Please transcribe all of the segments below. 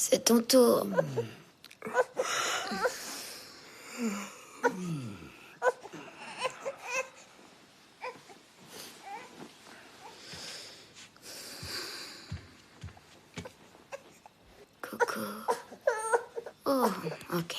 C'est ton tour. Coco. Oh, ok.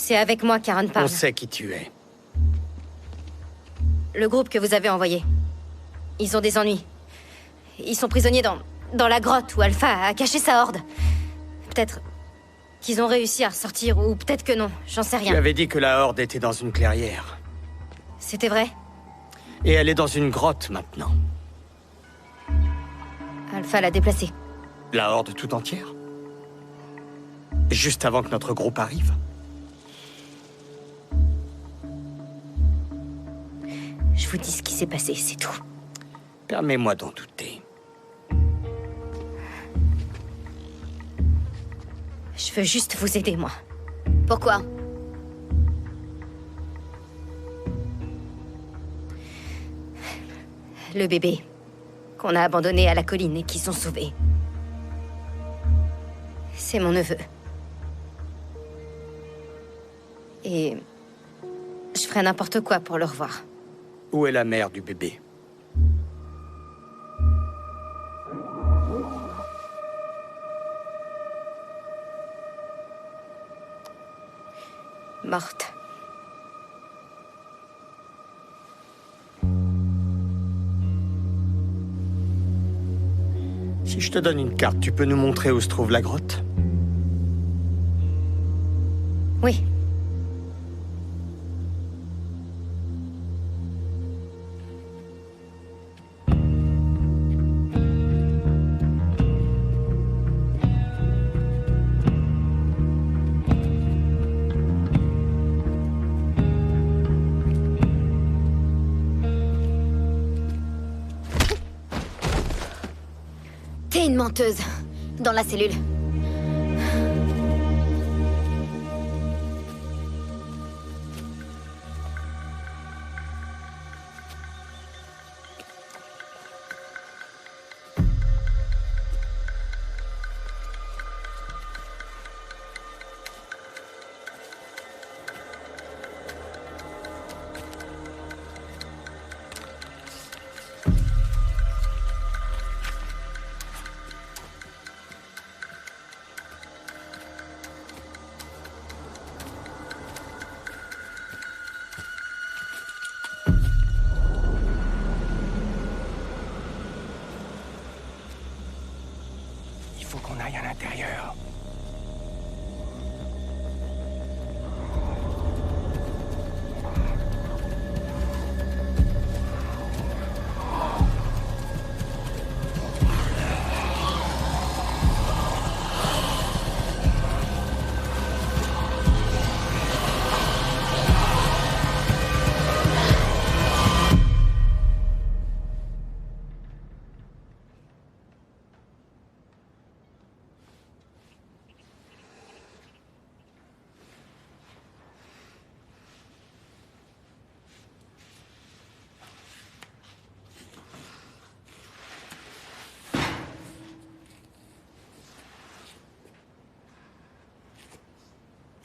C'est avec moi qu'Aaron parle. On sait qui tu es. Le groupe que vous avez envoyé. Ils ont des ennuis. Ils sont prisonniers dans la grotte où Alpha a caché sa horde. Peut-être qu'ils ont réussi à ressortir, ou peut-être que non. J'en sais rien. Tu avais dit que la horde était dans une clairière. C'était vrai? Et elle est dans une grotte maintenant. Alpha l'a déplacée. La horde tout entière? Juste avant que notre groupe arrive? Je vous dis ce qui s'est passé, c'est tout. Permets-moi d'en douter. Je veux juste vous aider, moi. Pourquoi? Le bébé qu'on a abandonné à la colline et qu'ils ont sauvé. C'est mon neveu. Et je ferais n'importe quoi pour le revoir. Où est la mère du bébé? Morte. Si je te donne une carte, tu peux nous montrer où se trouve la grotte? Oui. T'es une menteuse. Dans la cellule.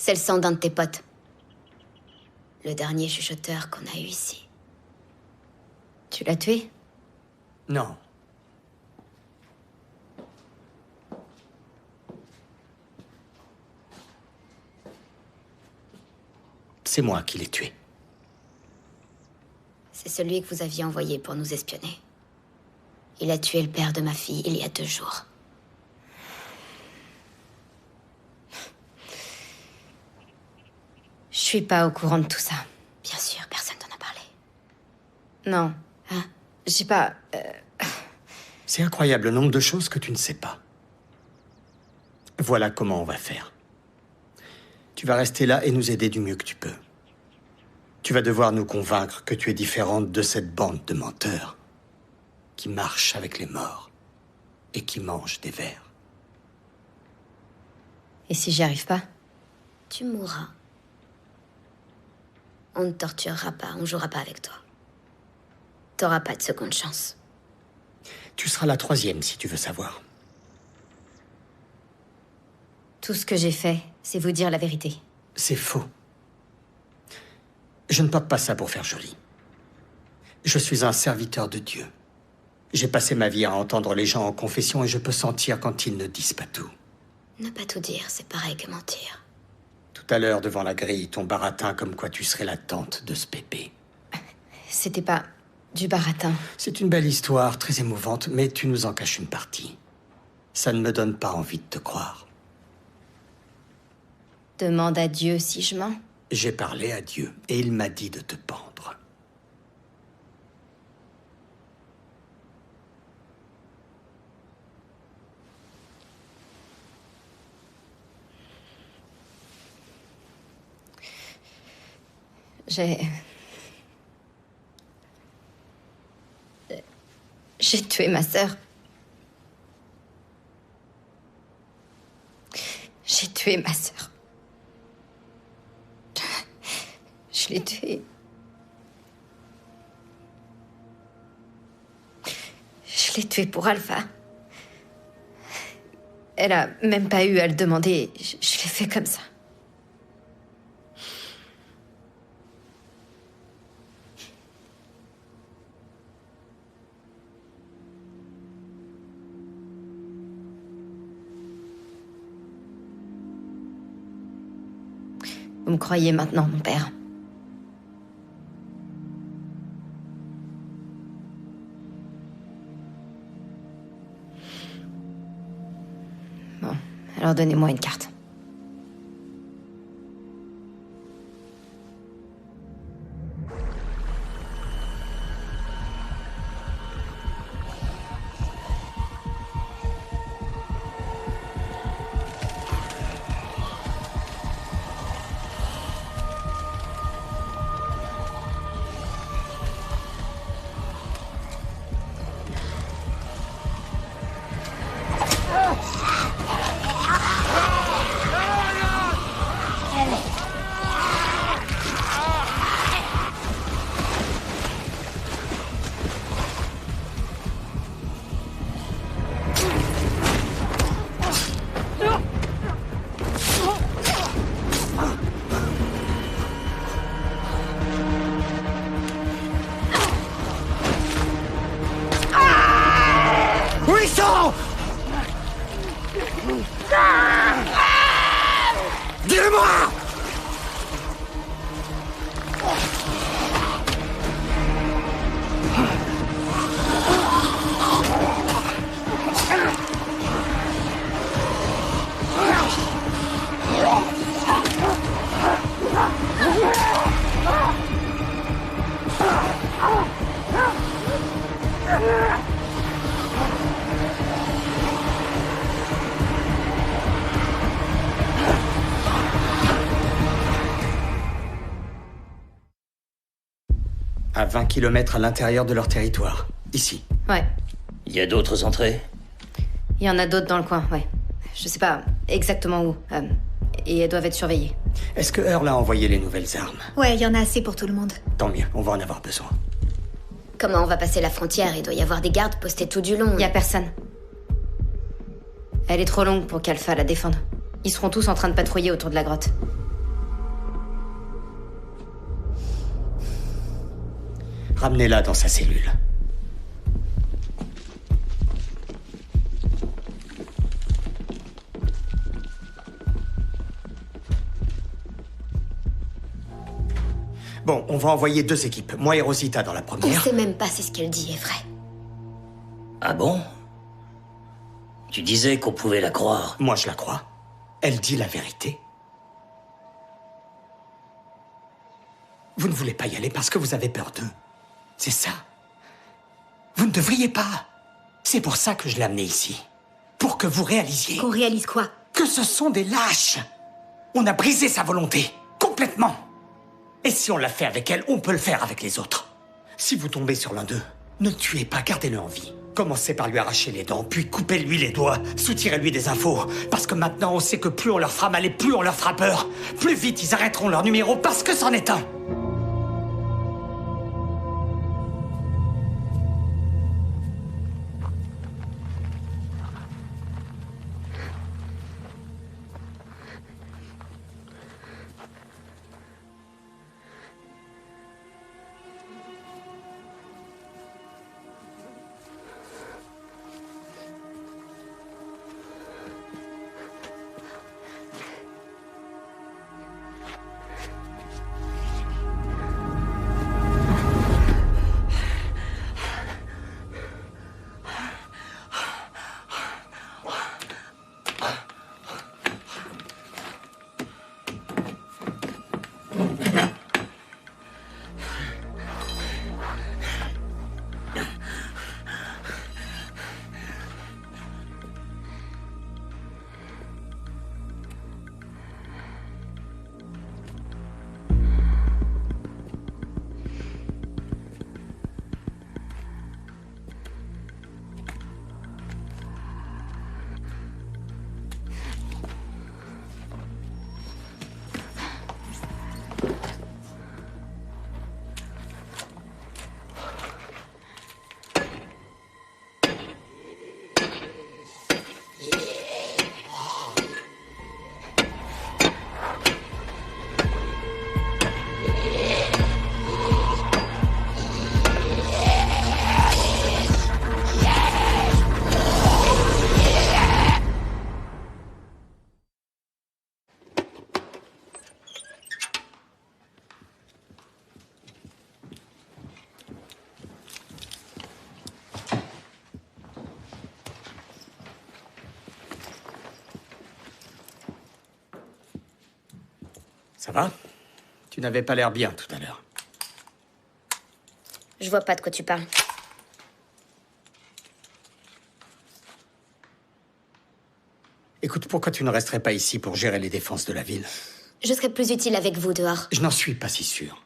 C'est le sang d'un de tes potes. Le dernier chuchoteur qu'on a eu ici. Tu l'as tué? Non. C'est moi qui l'ai tué. C'est celui que vous aviez envoyé pour nous espionner. Il a tué le père de ma fille il y a 2 jours. Je suis pas au courant de tout ça. Bien sûr, personne t'en a parlé. Non. Hein? J'ai pas... C'est incroyable le nombre de choses que tu ne sais pas. Voilà comment on va faire. Tu vas rester là et nous aider du mieux que tu peux. Tu vas devoir nous convaincre que tu es différente de cette bande de menteurs qui marchent avec les morts et qui mangent des vers. Et si j'y arrive pas? Tu mourras. On ne torturera pas, on jouera pas avec toi. T'auras pas de seconde chance. Tu seras la 3e si tu veux savoir. Tout ce que j'ai fait, c'est vous dire la vérité. C'est faux. Je ne porte pas ça pour faire joli. Je suis un serviteur de Dieu. J'ai passé ma vie à entendre les gens en confession et je peux sentir quand ils ne disent pas tout. Ne pas tout dire, c'est pareil que mentir. Tout à l'heure, devant la grille, ton baratin comme quoi tu serais la tante de ce pépé. C'était pas du baratin. C'est une belle histoire, très émouvante, mais tu nous en caches une partie. Ça ne me donne pas envie de te croire. Demande à Dieu si je mens. J'ai parlé à Dieu et il m'a dit de te pendre. J'ai tué ma sœur. J'ai tué ma sœur. Je l'ai tuée. Je l'ai tuée pour Alpha. Elle a même pas eu à le demander. Je l'ai fait comme ça. Vous me croyez maintenant, mon père? Bon, alors donnez-moi une carte. Dis-le-moi! À 20 kilomètres à l'intérieur de leur territoire. Ici. Ouais. Il y a d'autres entrées? Il y en a d'autres dans le coin, ouais. Je sais pas exactement où. Et elles doivent être surveillées. Est-ce que Earl a envoyé les nouvelles armes? Ouais, il y en a assez pour tout le monde. Tant mieux, on va en avoir besoin. Comment on va passer la frontière? Il doit y avoir des gardes postés tout du long. Y a personne. Elle est trop longue pour qu'Alpha la défende. Ils seront tous en train de patrouiller autour de la grotte. Ramenez-la dans sa cellule. Bon, on va envoyer 2 équipes. Moi et Rosita dans la On première. sait même pas si ce qu'elle dit est vrai. Ah bon? Tu disais qu'on pouvait la croire. Moi, je la crois. Elle dit la vérité. Vous ne voulez pas y aller parce que vous avez peur d'eux. C'est ça. Vous ne devriez pas. C'est pour ça que je l'ai amenée ici. Pour que vous réalisiez Qu'on réalise quoi? que ce sont des lâches. On a brisé sa volonté. Complètement. Et si on l'a fait avec elle, on peut le faire avec les autres. Si vous tombez sur l'un d'eux, ne le tuez pas, gardez-le en vie. Commencez par lui arracher les dents, puis coupez-lui les doigts, soutirez-lui des infos. Parce que maintenant, on sait que plus on leur fera mal et plus on leur fera peur, plus vite ils arrêteront leur numéro parce que c'en est un. Ça va? Tu n'avais pas l'air bien tout à l'heure. Je vois pas de quoi tu parles. Écoute, pourquoi tu ne resterais pas ici pour gérer les défenses de la ville? Je serais plus utile avec vous dehors. Je n'en suis pas si sûr.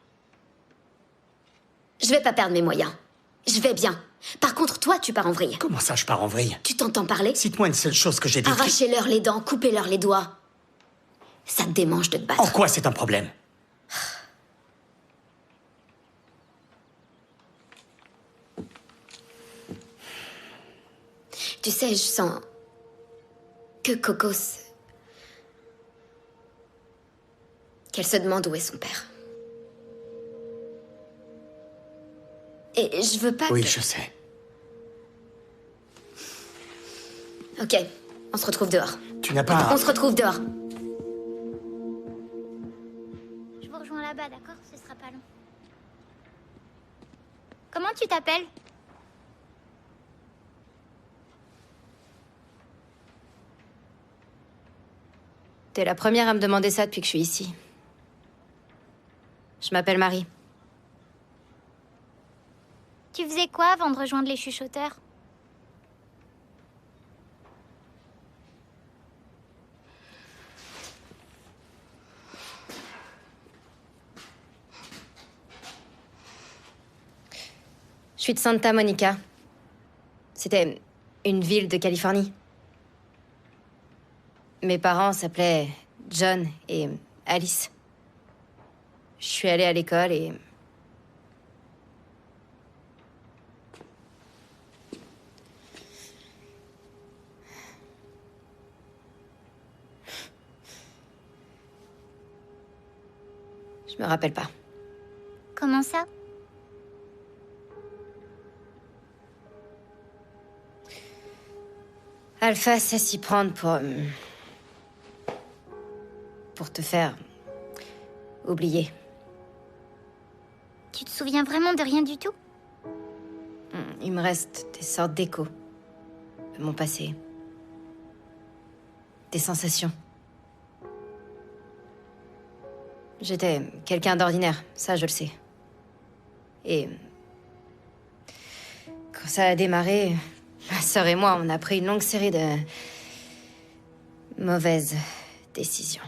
Je vais pas perdre mes moyens. Je vais bien. Par contre, toi, tu pars en vrille. Comment ça, je pars en vrille? Tu t'entends parler? Cite-moi une seule chose que j'ai dit. Arrachez-leur les dents, coupez-leur les doigts. Ça te démange de te battre. En quoi c'est un problème? Tu sais, je sens que Cocos... qu'elle se demande où est son père. Et je veux pas Oui, que... je sais. Ok, on se retrouve dehors. Tu n'as pas... On se retrouve dehors. Je vous rejoins là-bas, d'accord? Ce sera pas long. Comment tu t'appelles? T'es la première à me demander ça depuis que je suis ici. Je m'appelle Marie. Tu faisais quoi avant de rejoindre les chuchoteurs? Je suis de Santa Monica. C'était une ville de Californie. Mes parents s'appelaient John et Alice. Je suis allée à l'école et... Je me rappelle pas. Comment ça? Alpha sait s'y prendre pour te faire oublier. Tu te souviens vraiment de rien du tout? Il me reste des sortes d'échos de mon passé. Des sensations. J'étais quelqu'un d'ordinaire, ça je le sais. Et quand ça a démarré, ma sœur et moi, on a pris une longue série de mauvaises décisions.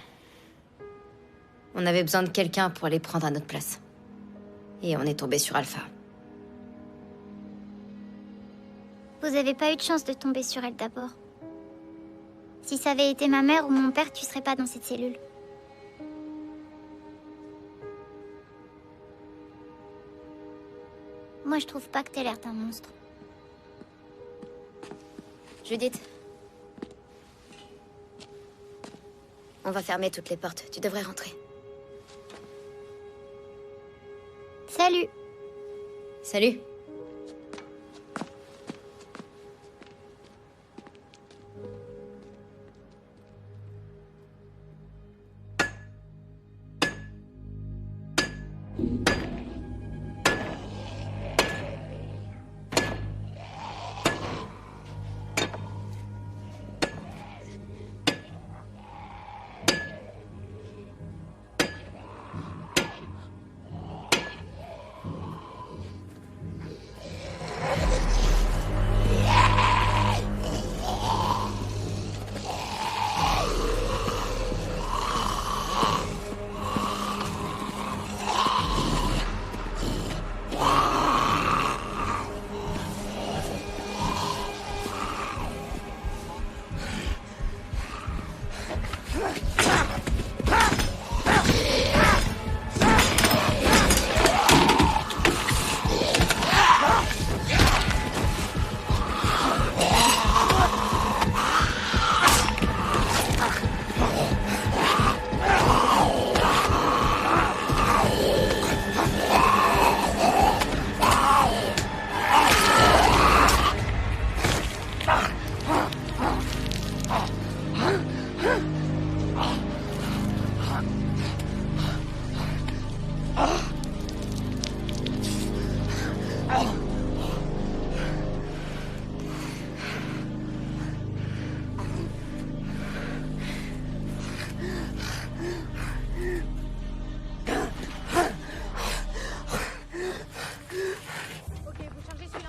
On avait besoin de quelqu'un pour aller prendre à notre place. Et on est tombé sur Alpha. Vous avez pas eu de chance de tomber sur elle d'abord. Si ça avait été ma mère ou mon père, tu serais pas dans cette cellule. Moi, je trouve pas que t'aies l'air d'un monstre. Judith. On va fermer toutes les portes. Tu devrais rentrer. Salut. Salut.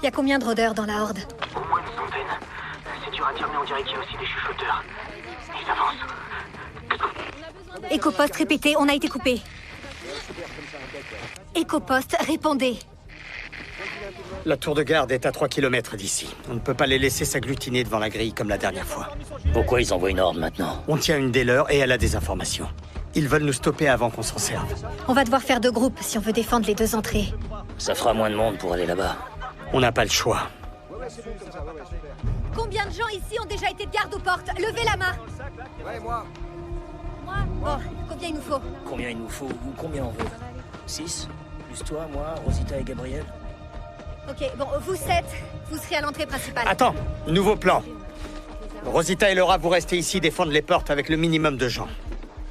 Y a combien de rôdeurs dans la Horde? Au moins une centaine. C'est dur à dire, mais on dirait qu'il y a aussi des chuchoteurs. Ils avancent. Écoposte, répétez, on a été coupé. Écoposte, répondez. La tour de garde est à 3 km d'ici. On ne peut pas les laisser s'agglutiner devant la grille comme la dernière fois. Pourquoi ils envoient une horde maintenant? On tient une des leurs et elle a des informations. Ils veulent nous stopper avant qu'on s'en serve. On va devoir faire 2 groupes si on veut défendre les 2 entrées. Ça fera moins de monde pour aller là-bas. On n'a pas le choix. Combien de gens ici ont déjà été de garde aux portes? Levez la main. Ouais, moi. Bon, combien il nous faut? Combien il nous faut ou combien on veut? 6? Plus toi, moi, Rosita et Gabriel? Ok, bon, vous 7, vous serez à l'entrée principale. Attends, nouveau plan. Rosita et Laura, vous restez ici défendre les portes avec le minimum de gens.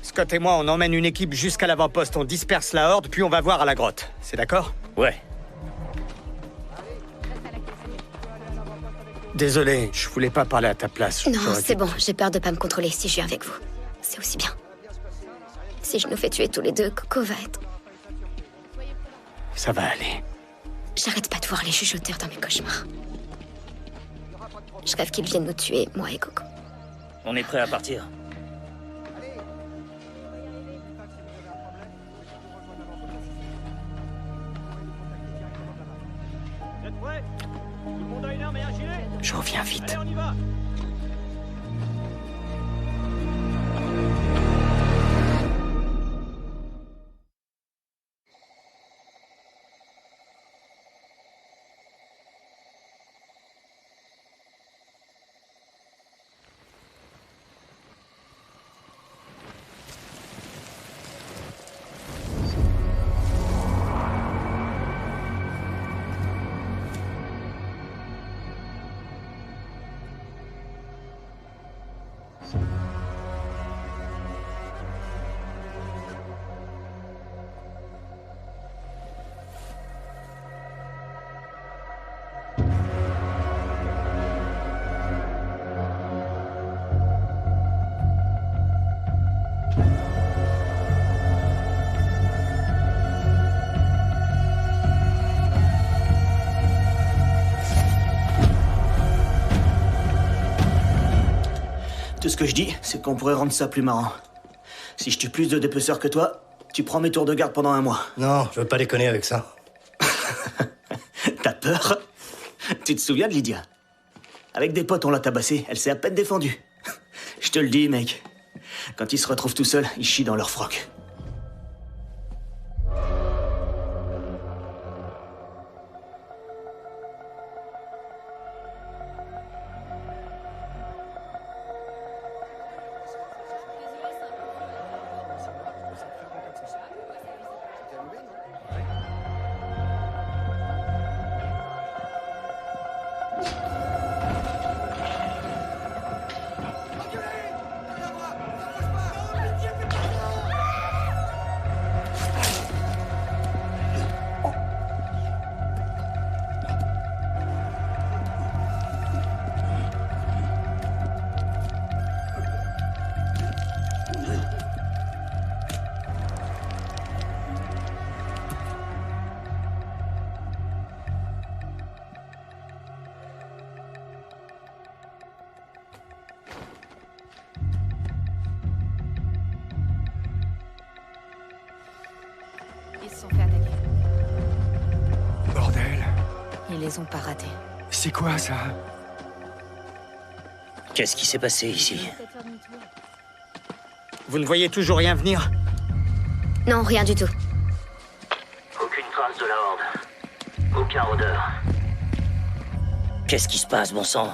Scott et moi, on emmène une équipe jusqu'à l'avant-poste, on disperse la horde, puis on va voir à la grotte. C'est d'accord? Ouais. Désolé, je voulais pas parler à ta place. Non, c'est bon, j'ai peur de pas me contrôler si je viens avec vous. C'est aussi bien. Si je nous fais tuer tous les deux, Coco va être... Ça va aller. J'arrête pas de voir les chuchoteurs dans mes cauchemars. Je rêve qu'ils viennent nous tuer, moi et Coco. On est prêt à partir. Je reviens vite. Tout ce que je dis, c'est qu'on pourrait rendre ça plus marrant. Si je tue plus de dépeceurs que toi, tu prends mes tours de garde pendant 1 mois. Non, je veux pas déconner avec ça. T'as peur? Tu te souviens de Lydia? Avec des potes, on l'a tabassée, elle s'est à peine défendue. Je te le dis, mec. Quand ils se retrouvent tout seuls, ils chient dans leur froc. Ils se sont fait attaquer. Bordel. Ils les ont pas ratés. C'est quoi ça? Qu'est-ce qui s'est passé ici? Vous ne voyez toujours rien venir? Non, rien du tout. Aucune trace de la horde. Aucun rôdeur. Qu'est-ce qui se passe, bon sang?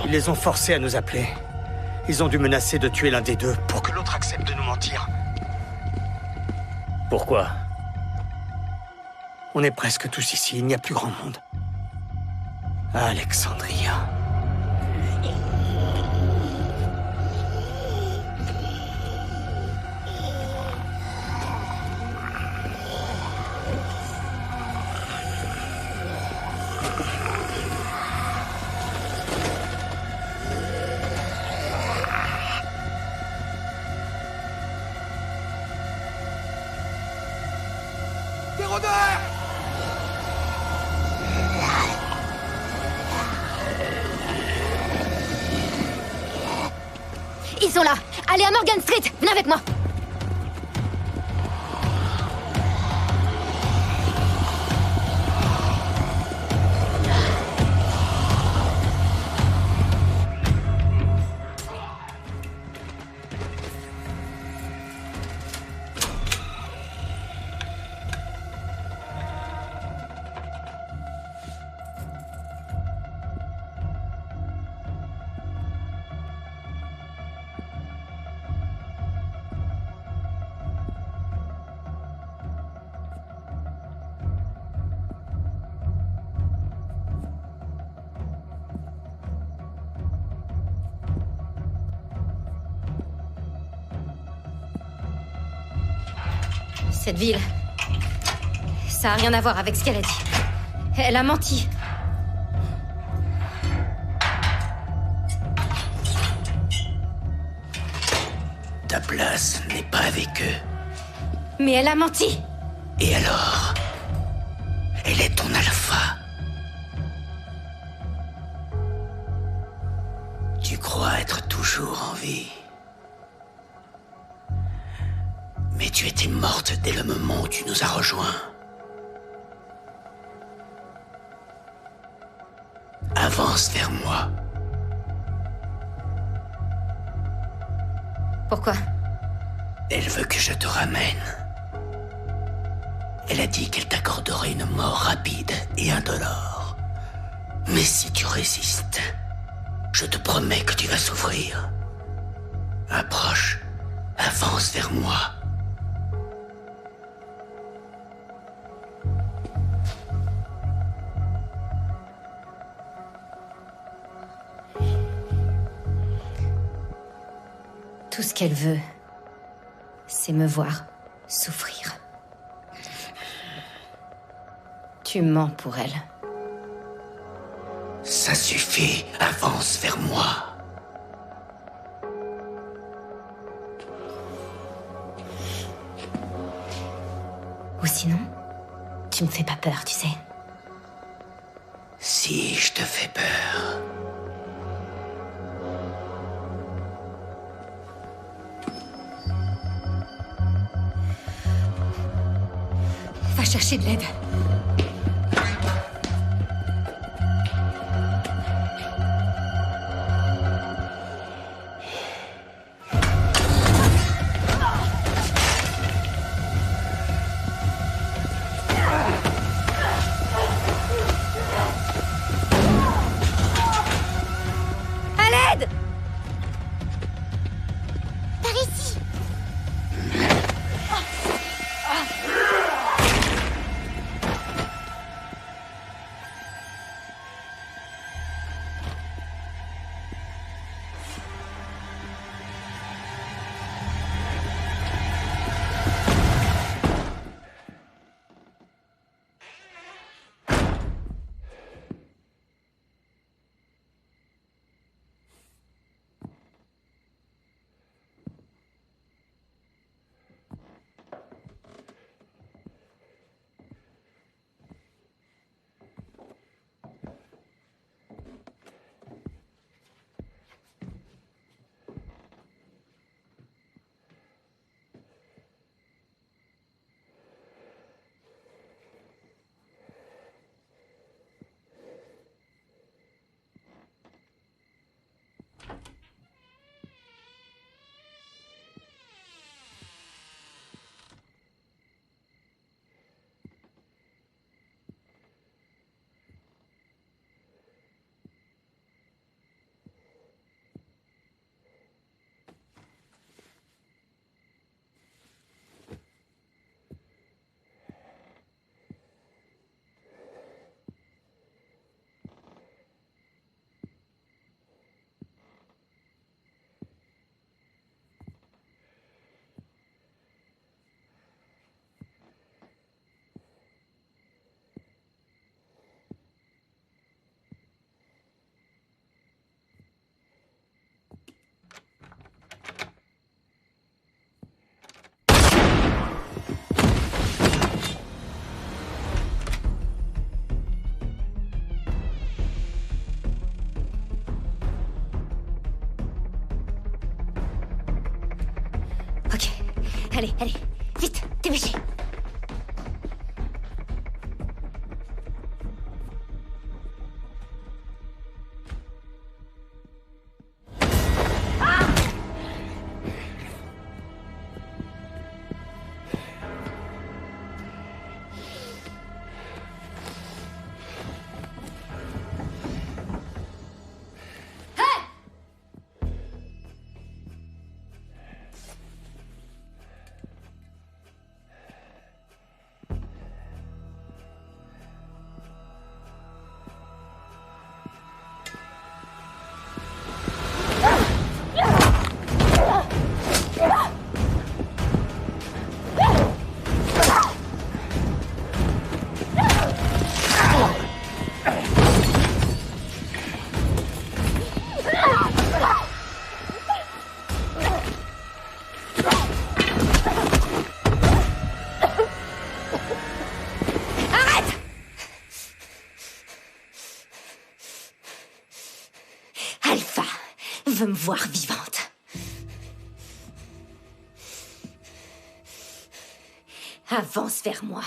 Ils les ont forcés à nous appeler. Ils ont dû menacer de tuer l'un des deux pour que l'autre accepte de nous mentir. Pourquoi? On est presque tous ici, il n'y a plus grand monde. Alexandria. Ils sont là! Allez à Morgan Street! Venez avec moi! Cette ville, ça a rien à voir avec ce qu'elle a dit. Elle a menti. Ta place n'est pas avec eux. Mais elle a menti. Et alors? Elle est ton alpha. Tu crois être toujours en vie. Mais tu étais morte dès le moment où tu nous as rejoints. Avance vers moi. Pourquoi? Elle veut que je te ramène. Elle a dit qu'elle t'accorderait une mort rapide et indolore. Mais si tu résistes, je te promets que tu vas souffrir. Approche Avance vers moi. Tout ce qu'elle veut, c'est me voir souffrir. Tu mens pour elle. Ça suffit, avance vers moi. Ou sinon, tu me fais pas peur, tu sais. Si je te fais peur. Va chercher de l'aide. Par ici. Ok, allez, vite, dépêchez. Alpha veut me voir vivante. Avance vers moi.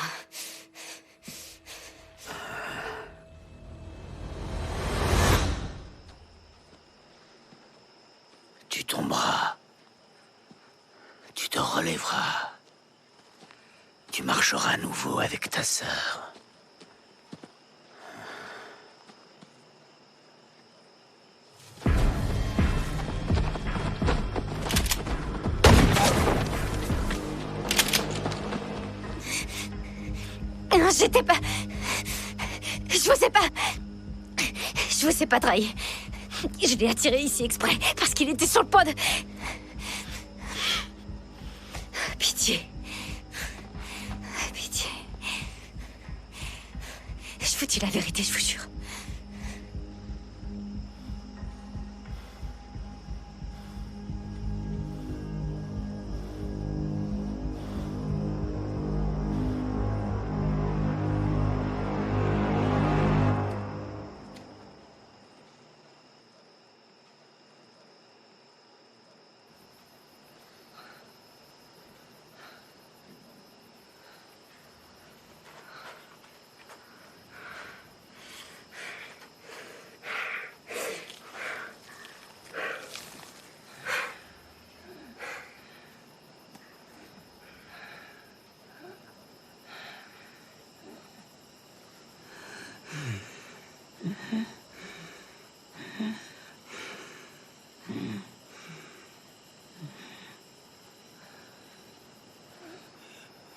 Tu tomberas. Tu te relèveras. Tu marcheras à nouveau avec ta sœur. j'étais pas... Je vous ai pas... Je vous ai pas trahi. Je l'ai attiré ici exprès, parce qu'il était sur le point de... Pitié. Pitié. Je vous dis la vérité, je vous jure.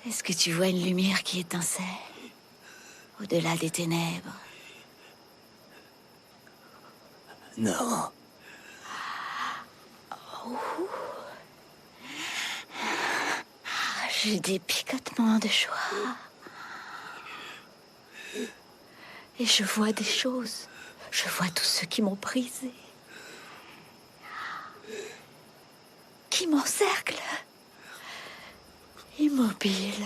Est-ce que tu vois une lumière qui étincelle au-delà des ténèbres? Non. Oh. J'ai des picotements de joie. Et je vois des choses. Je vois tous ceux qui m'ont brisé. Qui m'encerclent. Immobile.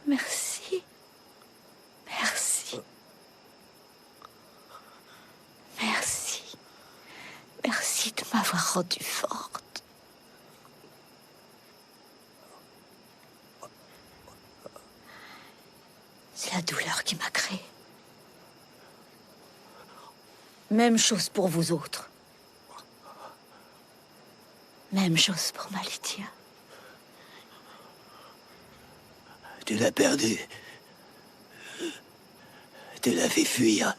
Merci. Merci. Merci. Merci de m'avoir rendue forte. C'est la douleur qui m'a créée. Même chose pour vous autres. Même chose pour Malitia. Tu l'as perdu. Tu l'as fait fuir.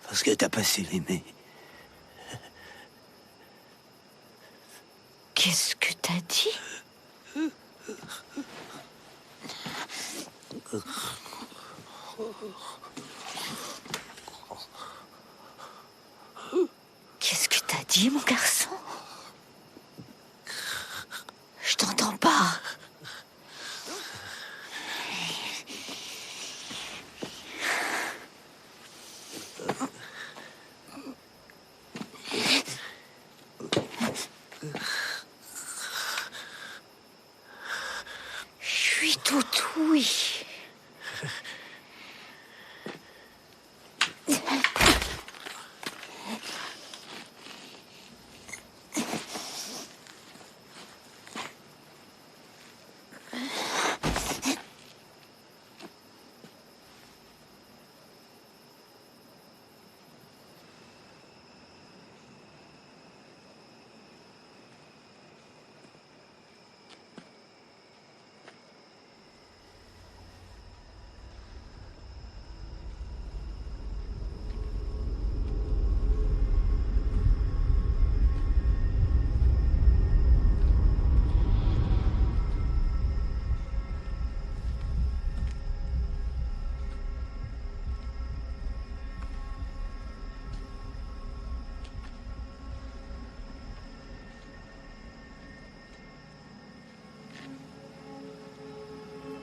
Parce que t'as pas su l'aimer. Qu'est-ce que t'as dit? Qu'est-ce que t'as dit, mon garçon? Je t'entends pas. Je suis tout ouïe.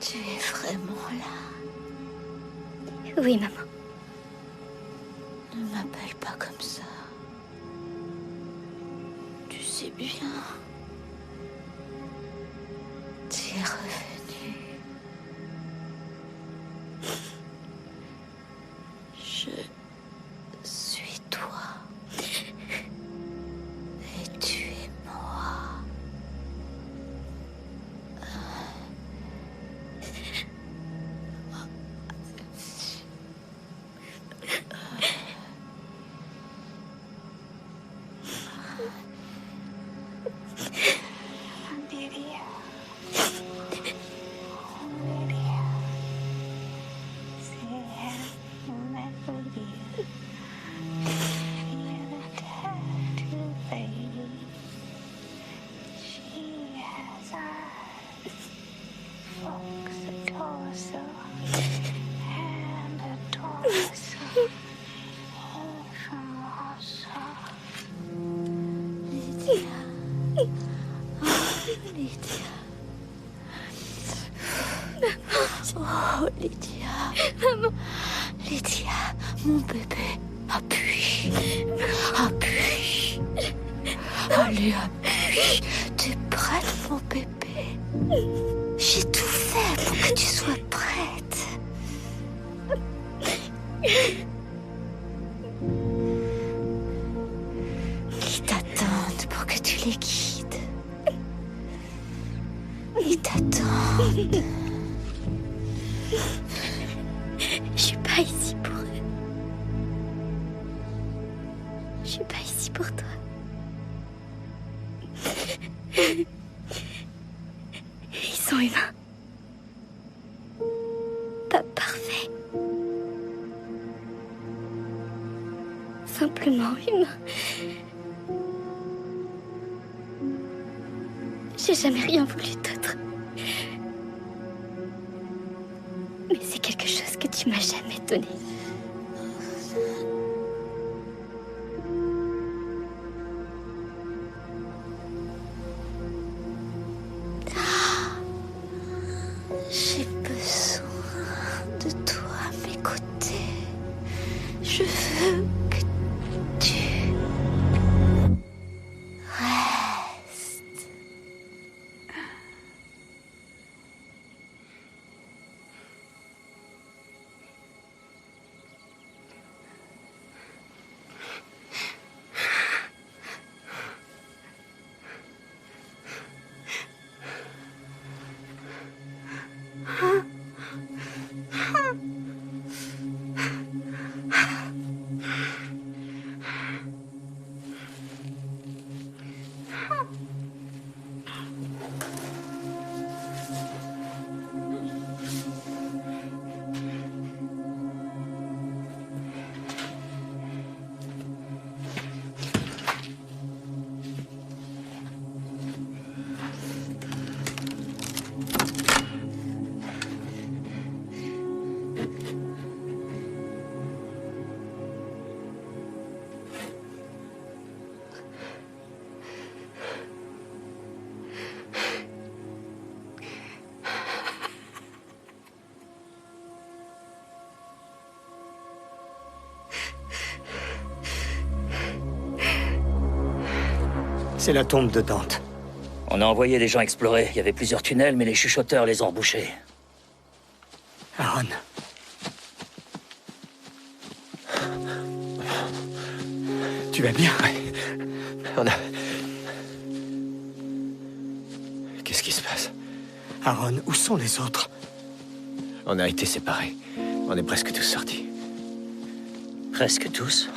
Tu es vraiment là. Oui, maman. Ne m'appelle pas comme ça. Tu sais bien. Tu es revenu. Je suis toi. Et tu es moi. Oh, Lydia. Maman. Lydia, mon bébé. Appuie. Appuie. Allez, appuie. T'es prête, mon bébé? J'ai tout fait pour que tu sois prête. Ils t'attendent pour que tu les guides. Ils t'attendent. Je suis pas ici pour eux. Je suis pas ici pour toi. Ils sont humains. Pas parfaits. Simplement humains. J'ai jamais rien voulu d'autre. Mais c'est quelque chose que tu m'as jamais donné. J'ai besoin de toi à mes côtés. Je veux que tu restes. C'est la tombe de Dante. On a envoyé des gens explorer. Il y avait plusieurs tunnels, mais les chuchoteurs les ont embouchés. Aaron. Tu vas bien? On a... Qu'est-ce qui se passe? Aaron, où sont les autres? On a été séparés. On est presque tous sortis. Presque tous?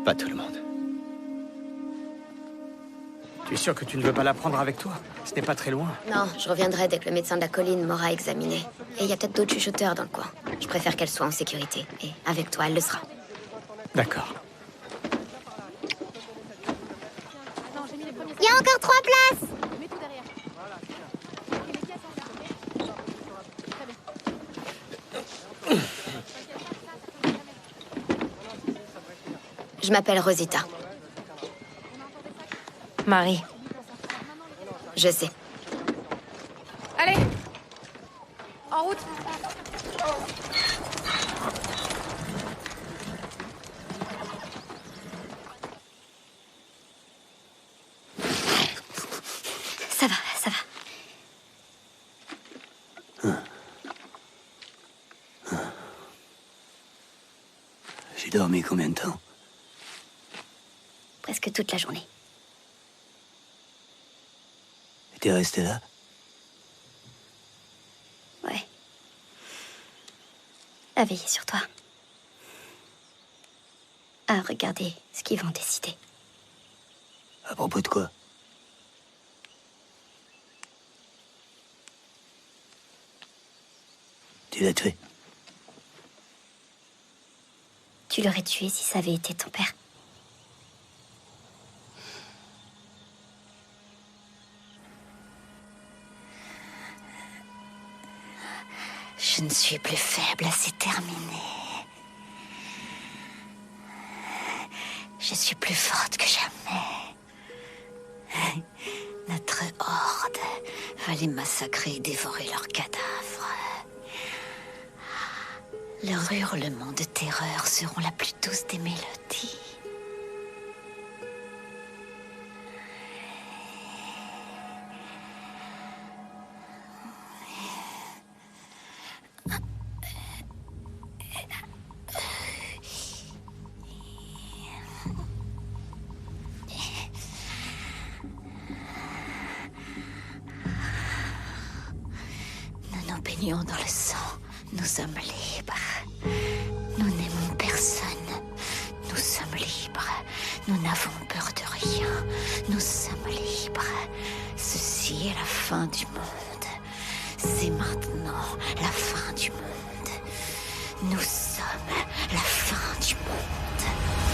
Pas tout le monde. Tu es sûr que tu ne veux pas la prendre avec toi? Ce n'est pas très loin. Non, je reviendrai dès que le médecin de la colline m'aura examiné. Et il y a peut-être d'autres chuchoteurs dans le coin. Je préfère qu'elle soit en sécurité. Et avec toi, elle le sera. D'accord. Il y a encore 3 places. Je m'appelle Rosita. Marie. Je sais. Allez. En route. Ça va, ça va. J'ai dormi combien de temps? Presque toute la journée. Et t'es resté là? Ouais. À veiller sur toi. À regarder ce qu'ils vont décider. À propos de quoi? Tu l'as tué? Tu l'aurais tué si ça avait été ton père. Je ne suis plus faible, c'est terminé. Je suis plus forte que jamais. Notre horde va les massacrer et dévorer leurs cadavres. Leurs hurlements de terreur seront la plus douce des mélodies. Nous nous baignons dans le sang. Nous sommes libres. Nous n'aimons personne. Nous sommes libres. Nous n'avons peur de rien. Nous sommes libres. Ceci est la fin du monde. C'est maintenant la fin du monde. Nous sommes la fin du monde.